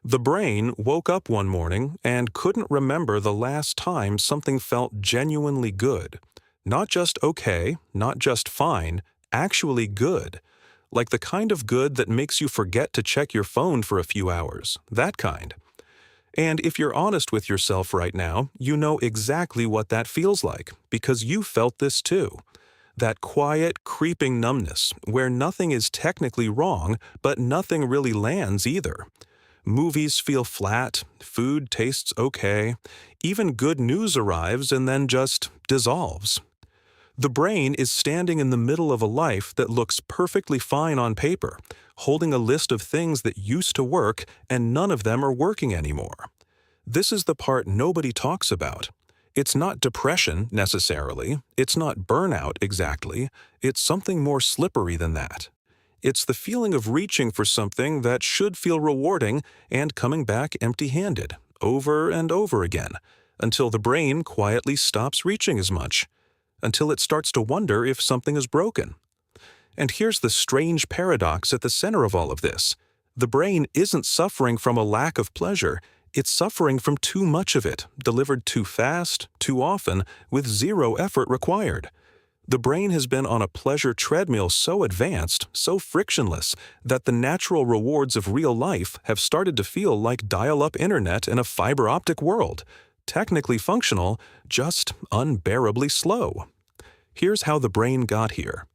The brain woke up one morning and couldn't remember the last time something felt genuinely good. Not just okay, not just fine, actually good. Like the kind of good that makes you forget to check your phone for a few hours. That kind. And if you're honest with yourself right now, you know exactly what that feels like, because you felt this too. That quiet, creeping numbness, where nothing is technically wrong, but nothing really lands either. Movies feel flat, food tastes okay, even good news arrives and then just dissolves. The brain is standing in the middle of a life that looks perfectly fine on paper, holding a list of things that used to work and none of them are working anymore. This is the part nobody talks about. It's not depression, necessarily. It's not burnout, exactly. It's something more slippery than that. It's the feeling of reaching for something that should feel rewarding and coming back empty-handed, over and over again, until the brain quietly stops reaching as much, until it starts to wonder if something is broken. And here's the strange paradox at the center of all of this. The brain isn't suffering from a lack of pleasure, it's suffering from too much of it, delivered too fast, too often, with zero effort required. The brain has been on a pleasure treadmill so advanced, so frictionless, that the natural rewards of real life have started to feel like dial-up internet in a fiber optic world. Technically functional, just unbearably slow. Here's how the brain got here.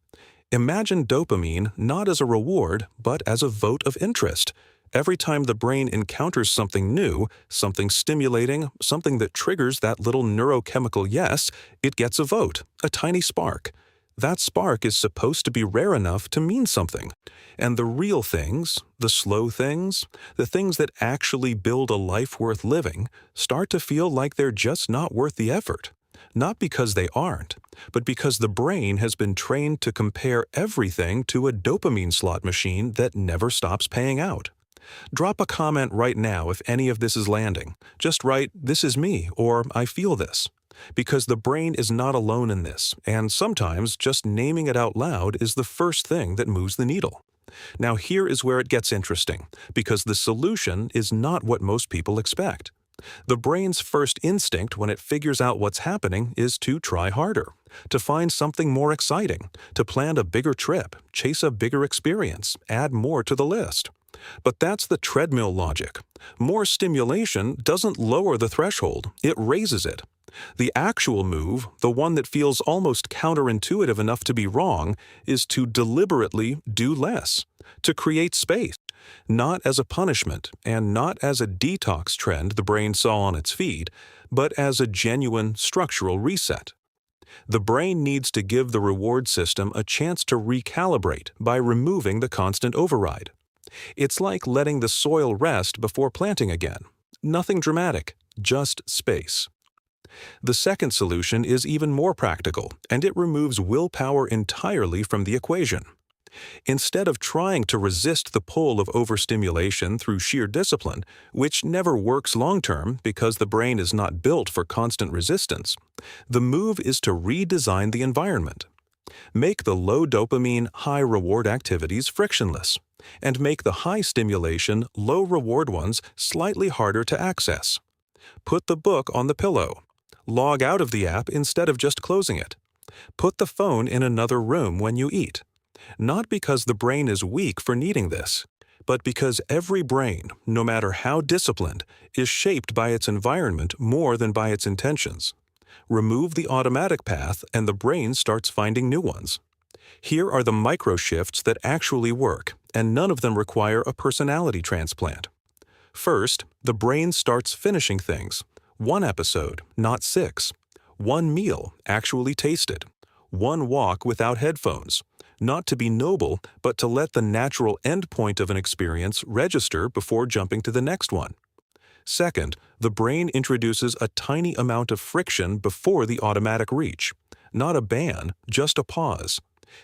Imagine dopamine not as a reward, but as a vote of interest. Every time the brain encounters something new, something stimulating, something that triggers that little neurochemical yes, it gets a vote, a tiny spark. That spark is supposed to be rare enough to mean something. And the real things, the slow things, the things that actually build a life worth living, start to feel like they're just not worth the effort. Not because they aren't, but because the brain has been trained to compare everything to a dopamine slot machine that never stops paying out. Drop a comment right now if any of this is landing. Just write, "This is me," or "I feel this." Because the brain is not alone in this, and sometimes just naming it out loud is the first thing that moves the needle. Now here is where it gets interesting, because the solution is not what most people expect. The brain's first instinct when it figures out what's happening is to try harder, to find something more exciting, to plan a bigger trip, chase a bigger experience, add more to the list. But that's the treadmill logic. More stimulation doesn't lower the threshold, it raises it. The actual move, the one that feels almost counterintuitive enough to be wrong, is to deliberately do less, to create space, not as a punishment and not as a detox trend the brain saw on its feed, but as a genuine structural reset. The brain needs to give the reward system a chance to recalibrate by removing the constant override. It's like letting the soil rest before planting again. Nothing dramatic, just space. The second solution is even more practical, and it removes willpower entirely from the equation. Instead of trying to resist the pull of overstimulation through sheer discipline, which never works long-term because the brain is not built for constant resistance, the move is to redesign the environment. Make the low dopamine, high reward activities frictionless, and make the high stimulation, low reward ones slightly harder to access. Put the book on the pillow. Log out of the app instead of just closing it. Put the phone in another room when you eat. Not because the brain is weak for needing this, but because every brain, no matter how disciplined, is shaped by its environment more than by its intentions. Remove the automatic path and the brain starts finding new ones. Here are the micro shifts that actually work, and none of them require a personality transplant. First, the brain starts finishing things. One episode, not 6. One meal, actually tasted. One walk without headphones. Not to be noble, but to let the natural endpoint of an experience register before jumping to the next one. Second, the brain introduces a tiny amount of friction before the automatic reach. Not a ban, just a pause.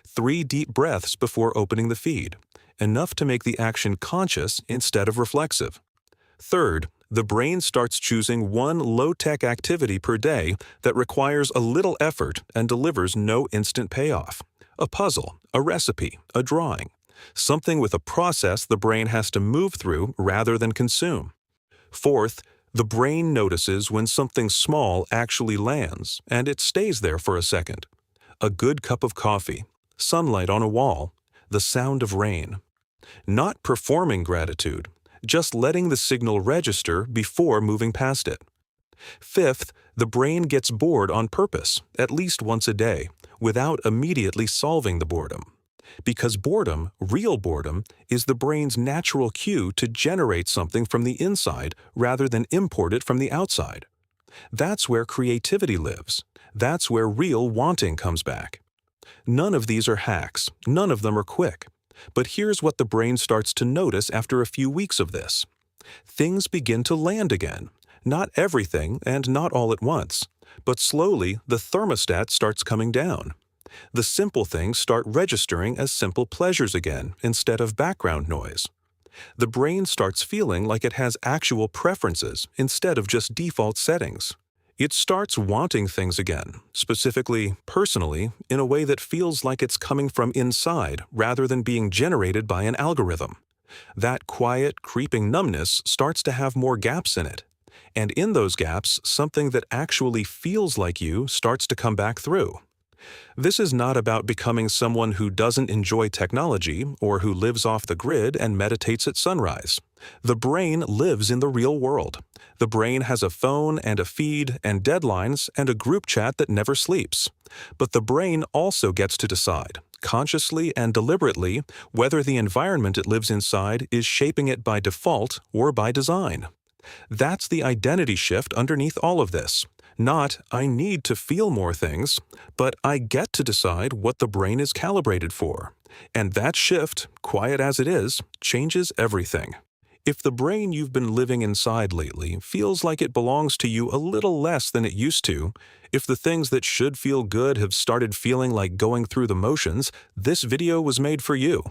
3 deep breaths before opening the feed. Enough to make the action conscious instead of reflexive. Third, the brain starts choosing one low-tech activity per day that requires a little effort and delivers no instant payoff. A puzzle, a recipe, a drawing. something with a process the brain has to move through rather than consume. Fourth, the brain notices when something small actually lands, and it stays there for a second. A good cup of coffee, sunlight on a wall, the sound of rain. Not performing gratitude, just letting the signal register before moving past it. Fifth, the brain gets bored on purpose, at least once a day, without immediately solving the boredom. Because boredom, real boredom, is the brain's natural cue to generate something from the inside rather than import it from the outside. That's where creativity lives. That's where real wanting comes back. None of these are hacks. None of them are quick. But here's what the brain starts to notice after a few weeks of this. Things begin to land again. Not everything and not all at once. But slowly, the thermostat starts coming down. The simple things start registering as simple pleasures again instead of background noise. The brain starts feeling like it has actual preferences instead of just default settings. It starts wanting things again, specifically, personally, in a way that feels like it's coming from inside rather than being generated by an algorithm. That quiet, creeping numbness starts to have more gaps in it. And in those gaps, something that actually feels like you starts to come back through. This is not about becoming someone who doesn't enjoy technology or who lives off the grid and meditates at sunrise. The brain lives in the real world. The brain has a phone and a feed and deadlines and a group chat that never sleeps. But the brain also gets to decide, consciously and deliberately, whether the environment it lives inside is shaping it by default or by design. That's the identity shift underneath all of this. Not, I need to feel more things, but I get to decide what the brain is calibrated for. And that shift, quiet as it is, changes everything. If the brain you've been living inside lately feels like it belongs to you a little less than it used to, if the things that should feel good have started feeling like going through the motions, this video was made for you.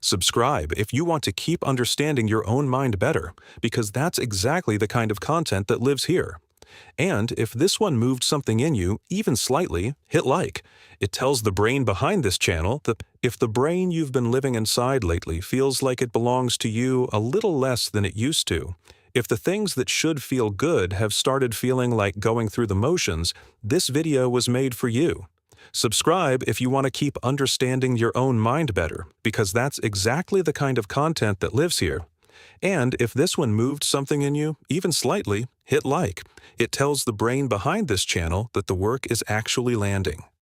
Subscribe if you want to keep understanding your own mind better, because that's exactly the kind of content that lives here. And if this one moved something in you, even slightly, hit like. It tells the brain behind this channel that if the brain you've been living inside lately feels like it belongs to you a little less than it used to, if the things that should feel good have started feeling like going through the motions, this video was made for you. Subscribe if you want to keep understanding your own mind better, because that's exactly the kind of content that lives here. And if this one moved something in you, even slightly, hit like. It tells the brain behind this channel that the work is actually landing.